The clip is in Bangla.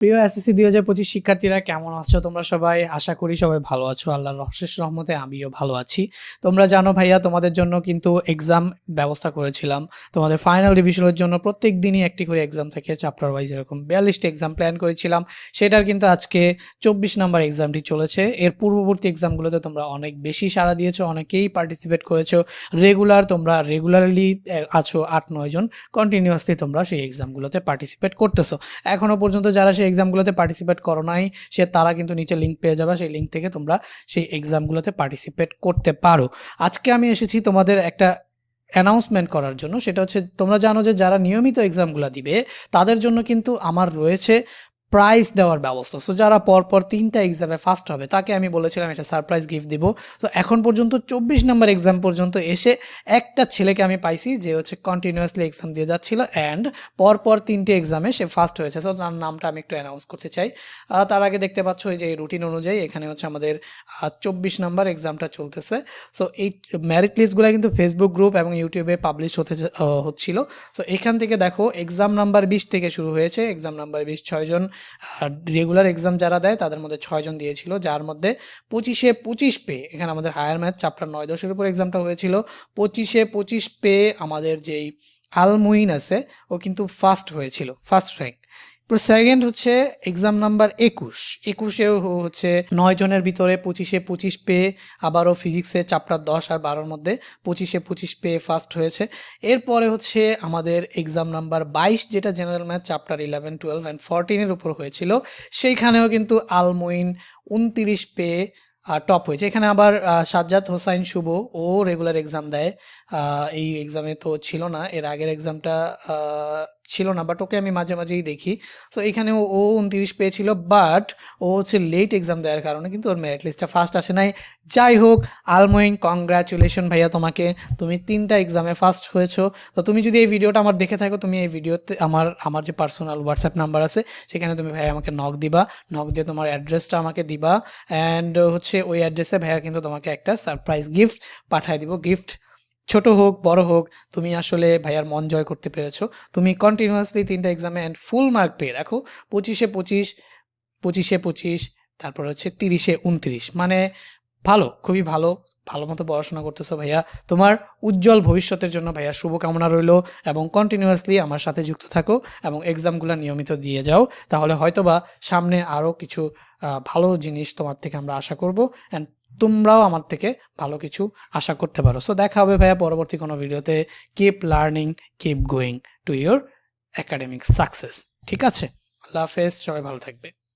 প্রিয় এসএসসি ২০২৫ শিক্ষার্থীরা কেমন আছো তোমরা সবাই? আশা করি সবাই ভালো আছো। আল্লাহর অশেষ রহমতে আমিও ভালো আছি। তোমরা জানো ভাইয়া তোমাদের জন্য কিন্তু এক্সাম ব্যবস্থা করেছিলাম। তোমাদের ফাইনাল রিভিশনের জন্য প্রত্যেক দিনই একটি করে এক্সাম থাকে চ্যাপ্টার ওয়াইজ এরকম ৪২টি এক্সাম প্ল্যান করেছিলাম। সেটার কিন্তু আজকে ২৪ নাম্বার এক্সামটি চলেছে। এর পূর্ববর্তী এক্সামগুলোতে তোমরা অনেক বেশি সাড়া দিয়েছো, অনেকেই পার্টিসিপেট করেছো। তোমরা রেগুলারলি আছো ৮-৯ জন। কন্টিনিউয়াসলি তোমরা সেই এক্সামগুলোতে পার্টিসিপেট করতেছো। এখনো পর্যন্ত যারা সেই এক্সামগুলোতে পার্টিসিপেট করো নাই তারা কিন্তু নিচে লিঙ্ক পেয়ে যাবে, সেই লিঙ্ক থেকে তোমরা সেই এক্সামগুলোতে পার্টিসিপেট করতে পারো। আজকে আমি এসেছি তোমাদের একটা অ্যানাউন্সমেন্ট করার জন্য। সেটা হচ্ছে তোমরা জানো যে যারা নিয়মিত এক্সামগুলো দিবে তাদের জন্য কিন্তু আমার রয়েছে প্রাইজ দেওয়ার ব্যবস্থা। সো যারা পরপর ৩টা এক্সামে ফার্স্ট হবে তাকে আমি বলেছিলাম একটা সারপ্রাইজ গিফট দিব। তো এখন পর্যন্ত ২৪ নাম্বার এক্সাম পর্যন্ত এসে একটা ছেলেকে আমি পাইছি যে হচ্ছে কন্টিনিউয়াসলি এক্সাম দিয়ে যাচ্ছিল অ্যান্ড পরপর ৩টে এক্সামে সে ফার্স্ট হয়েছে। সো তার নামটা আমি একটু অ্যানাউন্স করতে চাই। তার আগে দেখতে পাচ্ছ এই যে রুটিন অনুযায়ী এখানে হচ্ছে আমাদের ২৪ নাম্বার এক্সামটা চলতেছে। সো এই মেরিট লিস্টগুলো কিন্তু ফেসবুক গ্রুপ এবং ইউটিউবে পাবলিশ হচ্ছিল। সো এখান থেকে দেখো এক্সাম নাম্বার ২০ থেকে শুরু হয়েছে। এক্সাম নাম্বার ২০ ৬জন রেগুলার এক্সাম যারা দেয় তাদের মধ্যে ৬ জন দিয়েছিল, যার মধ্যে 25-এ 25 পেয়ে এখানে আমাদের হায়ার ম্যাথ চ্যাপ্টার ৯-১০-এর উপর এক্সামটা হয়েছিল। 25-এ 25 পেয়ে আমাদের যেই আলমুইন আছে ও কিন্তু ফার্স্ট হয়েছিল, ফার্স্ট র্যাঙ্ক। সেকেন্ড হচ্ছে এক্সাম নাম্বার ২১-এও হচ্ছে ৯ জনের ভিতরে 25-এ 25 পেয়ে আবারও ফিজিক্সে চ্যাপ্টার ১০ আর ১২-র মধ্যে 25-এ 25 পেয়ে ফার্স্ট হয়েছে। এরপরে হচ্ছে আমাদের এক্সাম নাম্বার ২২ যেটা জেনারেল ম্যাথ চ্যাপ্টার 11, 12 অ্যান্ড 14-এর উপর হয়েছিল। সেইখানেও কিন্তু আলমুইন ২৯ পেয়ে টপ হয়েছে। এখানে আবার সাজ্জাদ হোসাইন শুভ ও রেগুলার এক্সাম দেয়। এই এক্সামে তো ছিল না, এর আগের এক্সামটা ছিল না, বাট ওকে আমি মাঝে মাঝেই দেখি। তো এখানে ও ২৯ পেয়েছিল, বাট ও হচ্ছে লেট এক্সাম দেওয়ার কারণে কিন্তু ওর মেরিট লিস্টটা ফার্স্ট আসে নাই। যাই হোক, আলমোইন কংগ্রাচুলেশন ভাইয়া তোমাকে, তুমি 3টা এক্সামে ফার্স্ট হয়েছো। তো তুমি যদি এই ভিডিওটা আমার দেখে থাকো, তুমি এই ভিডিওতে আমার যে পার্সোনাল হোয়াটসঅ্যাপ নাম্বার আছে সেখানে তুমি ভাইয়া আমাকে নক দিবা, নক দিয়ে তোমার অ্যাড্রেসটা আমাকে দিবা অ্যান্ড হচ্ছে ওই অ্যাড্রেসে ভাইয়া কিন্তু তোমাকে একটা সারপ্রাইজ গিফট পাঠিয়ে দিব। গিফট ছোট হোক বড় হোক, তুমি আসলে ভাইয়ার মন জয় করতে পেরেছো। তুমি কন্টিনিউয়াসলি 3টা এক্সামে অ্যান্ড ফুল মার্ক পেয়ে রাখো, 25-এ 25, 25-এ 25, তারপর হচ্ছে 30-এ 29, মানে ভালো, খুবই ভালো, ভালো মতো পড়াশোনা করতেছো ভাইয়া। তোমার উজ্জ্বল ভবিষ্যতের জন্য ভাইয়া শুভকামনা রইলো এবং কন্টিনিউয়াসলি আমার সাথে যুক্ত থাকো এবং এক্সামগুলো নিয়মিত দিয়ে যাও। তাহলে হয়তোবা সামনে আরও কিছু ভালো জিনিস তোমার থেকে আমরা আশা করব অ্যান্ড তোমরাও আমার থেকে ভালো কিছু আশা করতে পারো। সো দেখা হবে ভাইয়া পরবর্তী কোনো ভিডিওতে। Keep learning, keep going to your academic success. ঠিক আছে, আল্লাহ হাফেজ, সবাই ভালো থাকবে।